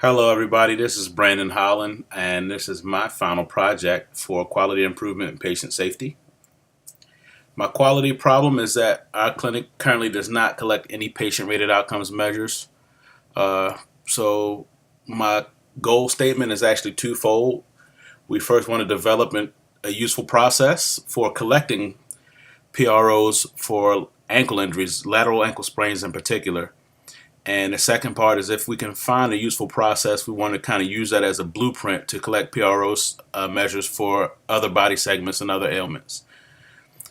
Hello, everybody. This is Brandon Holland, and this is my final project for quality improvement and patient safety. My quality problem is that our clinic currently does not collect any patient-rated outcomes measures. Uh, so, my goal statement is actually twofold. We first want to develop a useful process for collecting PROs for ankle injuries, lateral ankle sprains in particular. And the second part is if we can find a useful process, we want to kind of use that as a blueprint to collect PROs measures for other body segments and other ailments.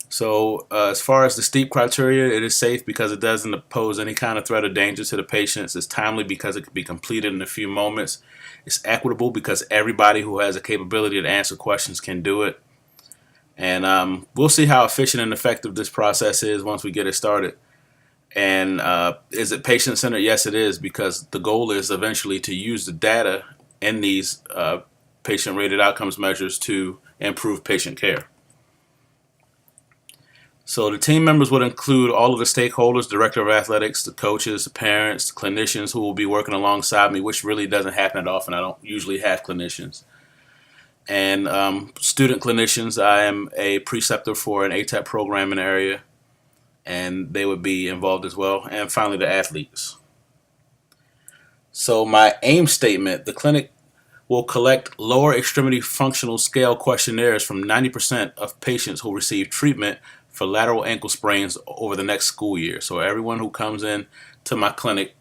So as far as the STEEP criteria, it is safe because it doesn't pose any kind of threat or danger to the patients. It's timely because it can be completed in a few moments. It's equitable because everybody who has a capability to answer questions can do it. And we'll see how efficient and effective this process is once we get it started. And is it patient-centered? Yes, it is, because the goal is eventually to use the data in these patient-rated outcomes measures to improve patient care. So the team members would include all of the stakeholders, director of athletics, the coaches, the parents, the clinicians who will be working alongside me, which really doesn't happen that often. I don't usually have clinicians. And student clinicians, I am a preceptor for an ATEP program in the area, and they would be involved as well. And finally, the athletes. So my aim statement, the clinic will collect lower extremity functional scale questionnaires from 90% of patients who receive treatment for lateral ankle sprains over the next school year. So everyone who comes in to my clinic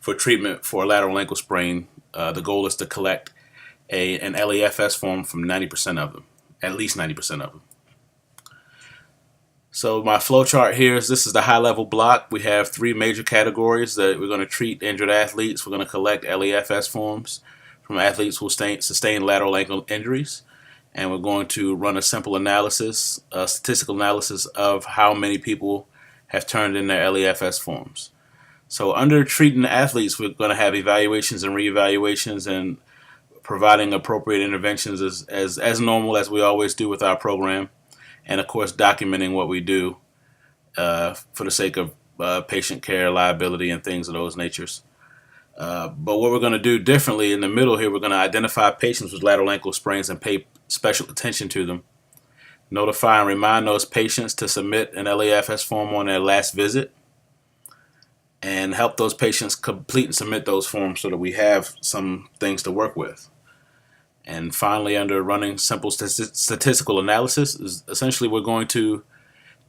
for treatment for a lateral ankle sprain, the goal is to collect an LAFS form from 90% of them, at least 90% of them. So my flow chart here is this is the high level block. We have three major categories that we're going to treat injured athletes. We're going to collect LAFS forms from athletes who sustain lateral ankle injuries. And we're going to run a simple analysis, a statistical analysis of how many people have turned in their LAFS forms. So under treating athletes, we're going to have evaluations and reevaluations and providing appropriate interventions as normal as we always do with our program. And of course, documenting what we do for the sake of patient care, liability, and things of those natures. But what we're going to do differently in the middle here, we're going to identify patients with lateral ankle sprains and pay special attention to them. Notify and remind those patients to submit an LAFS form on their last visit, and help those patients complete and submit those forms so that we have some things to work with. And finally, under running simple statistical analysis, is essentially we're going to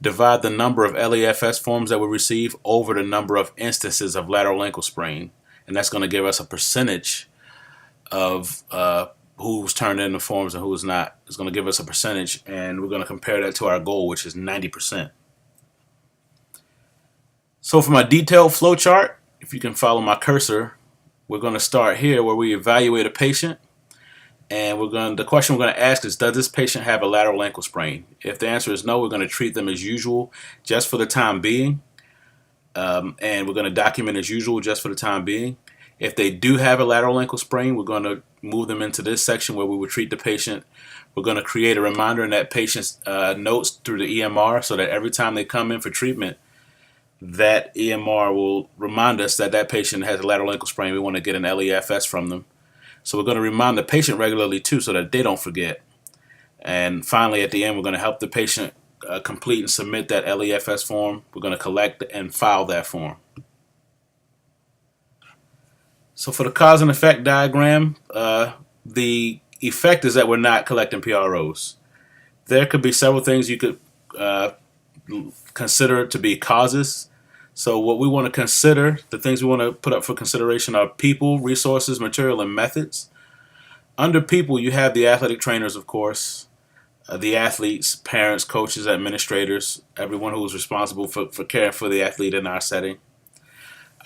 divide the number of LAFS forms that we receive over the number of instances of lateral ankle sprain. And that's going to give us a percentage of who's turned in the forms and who's not. It's going to give us a percentage, and we're going to compare that to our goal, which is 90%. So for my detailed flow chart, if you can follow my cursor, we're going to start here where we evaluate a patient. And the question we're going to ask is, does this patient have a lateral ankle sprain? If the answer is no, we're going to treat them as usual just for the time being. And we're going to document as usual just for the time being. If they do have a lateral ankle sprain, we're going to move them into this section where we will treat the patient. We're going to create a reminder in that patient's notes through the EMR so that every time they come in for treatment, that EMR will remind us that that patient has a lateral ankle sprain. We want to get an LAFS from them. So we're going to remind the patient regularly too so that they don't forget. And finally, at the end, we're going to help the patient complete and submit that LAFS form. We're going to collect and file that form. So for the cause and effect diagram, the effect is that we're not collecting PROs. There could be several things you could consider to be causes. So what we want to consider, the things we want to put up for consideration are people, resources, material, and methods. Under people, you have the athletic trainers, of course, the athletes, parents, coaches, administrators, everyone who is responsible for caring for the athlete in our setting.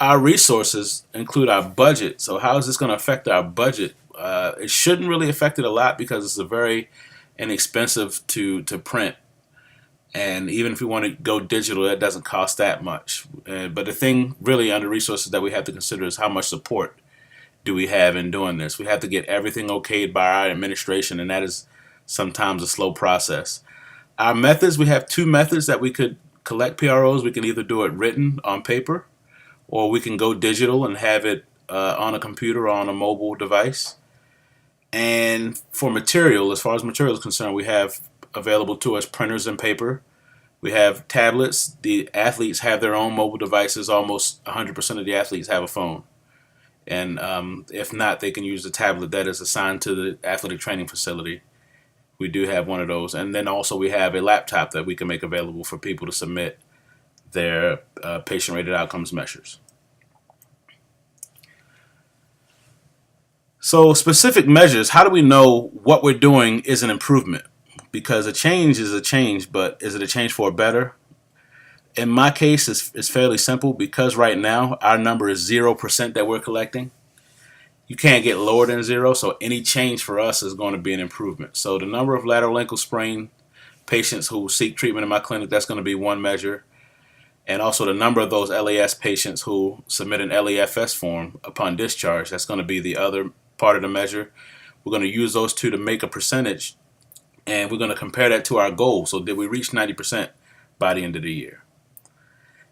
Our resources include our budget. So how is this going to affect our budget? It shouldn't really affect it a lot because it's a very inexpensive to print. And even if we want to go digital, that doesn't cost that much. But the thing really under resources that we have to consider is how much support do we have in doing this. We have to get everything okayed by our administration, and that is sometimes a slow process. Our methods, we have two methods that we could collect PROs. We can either do it written on paper, or we can go digital and have it on a computer or on a mobile device. And for material, as far as material is concerned, we have available to us printers and paper. We have tablets. The athletes have their own mobile devices. Almost 100% of the athletes have a phone. And if not, they can use the tablet that is assigned to the athletic training facility. We do have one of those. And then also we have a laptop that we can make available for people to submit their patient-rated outcomes measures. So specific measures, how do we know what we're doing is an improvement? Because a change is a change, but is it a change for a better? In my case, it's fairly simple because right now our number is 0% that we're collecting. You can't get lower than 0, so any change for us is going to be an improvement. So the number of lateral ankle sprain patients who seek treatment in my clinic, that's going to be one measure. And also the number of those LAS patients who submit an LAFS form upon discharge, that's going to be the other part of the measure. We're going to use those two to make a percentage, and we're going to compare that to our goal. So did we reach 90% by the end of the year?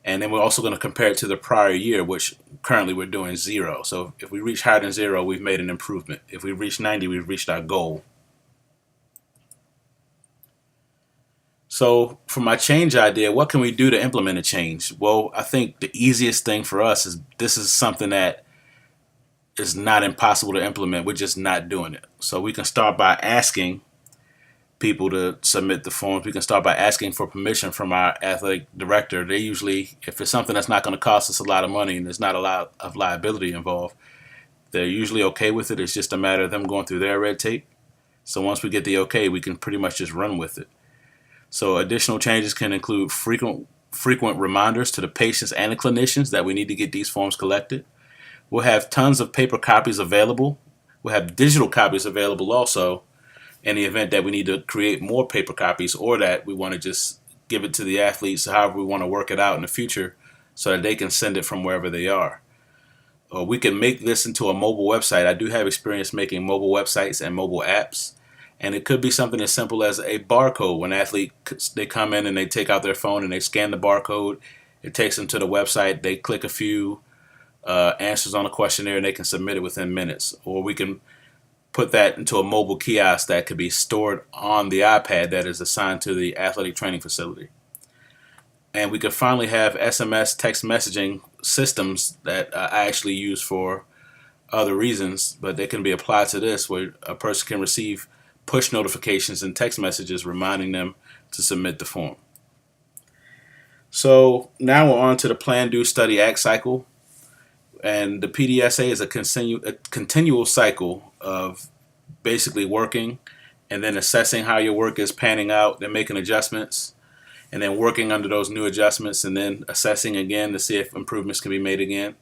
And then we're also going to compare it to the prior year, which currently we're doing 0. So if we reach higher than 0, we've made an improvement. If we reach 90, we've reached our goal. So for my change idea, what can we do to implement a change? Well, I think the easiest thing for us is this is something that is not impossible to implement. We're just not doing it. So we can start by asking people to submit the forms. We can start by asking for permission from our athletic director. They usually, if it's something that's not going to cost us a lot of money and there's not a lot of liability involved, they're usually okay with it. It's just a matter of them going through their red tape. So once we get the okay, we can pretty much just run with it. So additional changes can include frequent reminders to the patients and the clinicians that we need to get these forms collected. We'll have tons of paper copies available. We'll have digital copies available also in the event that we need to create more paper copies, or that we want to just give it to the athletes however we want to work it out in the future so that they can send it from wherever they are. We can make this into a mobile website. I do have experience making mobile websites and mobile apps. And it could be something as simple as a barcode. When athletes, they come in and they take out their phone and they scan the barcode. It takes them to the website. They click a few answers on a questionnaire and they can submit it within minutes. Or we can put that into a mobile kiosk that could be stored on the iPad that is assigned to the athletic training facility. And we could finally have SMS text messaging systems that I actually use for other reasons, but they can be applied to this, where a person can receive push notifications and text messages reminding them to submit the form. So now we're on to the Plan, Do, Study, Act cycle. And the PDSA is a continual cycle of basically working and then assessing how your work is panning out, then making adjustments, and then working under those new adjustments, and then assessing again to see if improvements can be made again.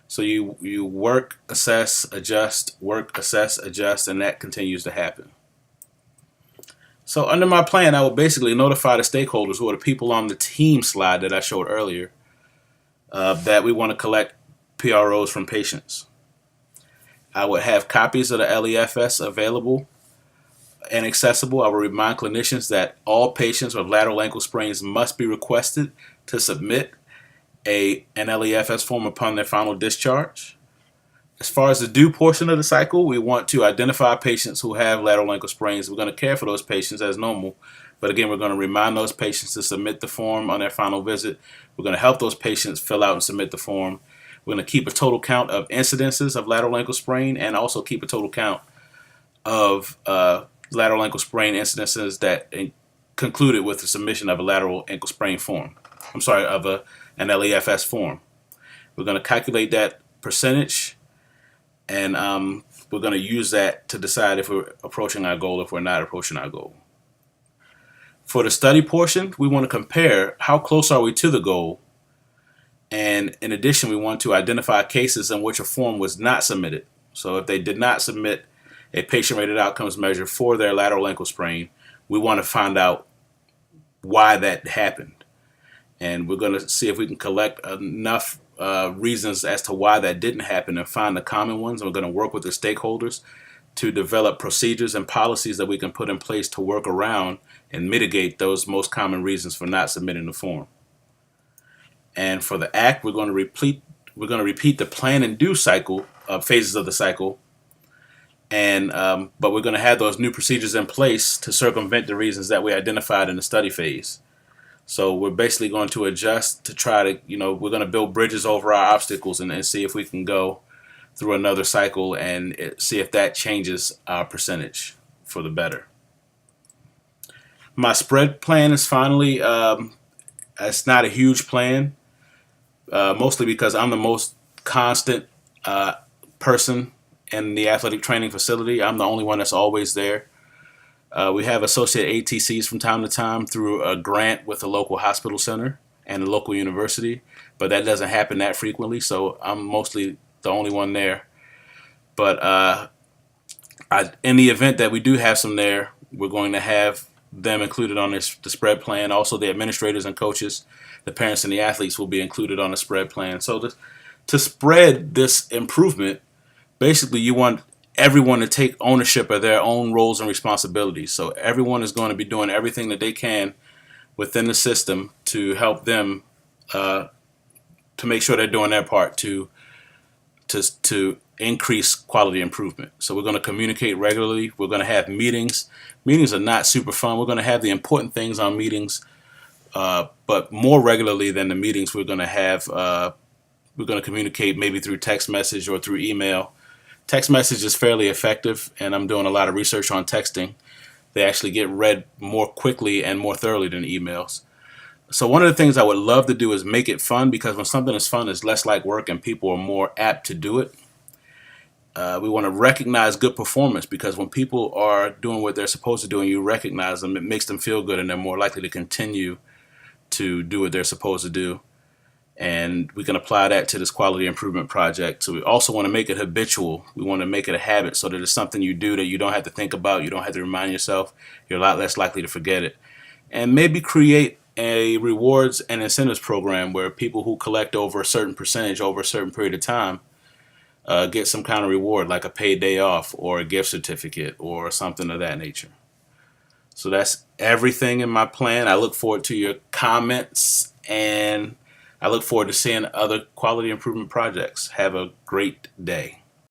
So you work, assess, adjust, work, assess, adjust, and that continues to happen. So under my plan, I will basically notify the stakeholders, who are the people on the team slide that I showed earlier, that we want to collect PROs from patients. I would have copies of the LEFS available and accessible. I will remind clinicians that all patients with lateral ankle sprains must be requested to submit an LEFS form upon their final discharge. As far as the do portion of the cycle, we want to identify patients who have lateral ankle sprains. We're going to care for those patients as normal. But again, we're going to remind those patients to submit the form on their final visit. We're going to help those patients fill out and submit the form. We're going to keep a total count of incidences of lateral ankle sprain, and also keep a total count of lateral ankle sprain incidences that concluded with the submission of a lateral ankle sprain form. Of an LEFS form. We're going to calculate that percentage, and we're going to use that to decide if we're approaching our goal, if we're not approaching our goal. For the study portion, we want to compare how close are we to the goal. And in addition, we want to identify cases in which a form was not submitted. So if they did not submit a patient-rated outcomes measure for their lateral ankle sprain, we want to find out why that happened. And we're going to see if we can collect enough reasons as to why that didn't happen and find the common ones. And we're going to work with the stakeholders to develop procedures and policies that we can put in place to work around and mitigate those most common reasons for not submitting the form. And for the ACT, we're going to repeat the Plan and Do cycle phases of the cycle, and but we're going to have those new procedures in place to circumvent the reasons that we identified in the study phase. So we're basically going to adjust to try to, we're going to build bridges over our obstacles and see if we can go through another cycle and see if that changes our percentage for the better. My spread plan is finally, it's not a huge plan, mostly because I'm the most constant person in the athletic training facility. I'm the only one that's always there. We have associate ATCs from time to time through a grant with a local hospital center and a local university, but that doesn't happen that frequently, so I'm mostly the only one there. But in the event that we do have some there, we're going to have them included on the spread plan. Also, the administrators and coaches, the parents and the athletes will be included on the spread plan. So to spread this improvement, basically you want everyone to take ownership of their own roles and responsibilities. So everyone is going to be doing everything that they can within the system to help them to make sure they're doing their part to increase quality improvement. So we're going to communicate regularly. We're going to have meetings. Meetings are not super fun. We're going to have the important things on meetings, but more regularly than the meetings, we're going to have we're going to communicate maybe through text message or through email. Text message is fairly effective, and I'm doing a lot of research on texting. They actually get read more quickly and more thoroughly than emails. So one of the things I would love to do is make it fun, because when something is fun, it's less like work and people are more apt to do it. We want to recognize good performance, because when people are doing what they're supposed to do and you recognize them, it makes them feel good and they're more likely to continue to do what they're supposed to do. And we can apply that to this quality improvement project. So we also want to make it habitual. We want to make it a habit so that it's something you do that you don't have to think about. You don't have to remind yourself. You're a lot less likely to forget it. And maybe create a rewards and incentives program where people who collect over a certain percentage over a certain period of time get some kind of reward, like a paid day off or a gift certificate or something of that nature. So that's everything in my plan. I look forward to your comments, and I look forward to seeing other quality improvement projects. Have a great day.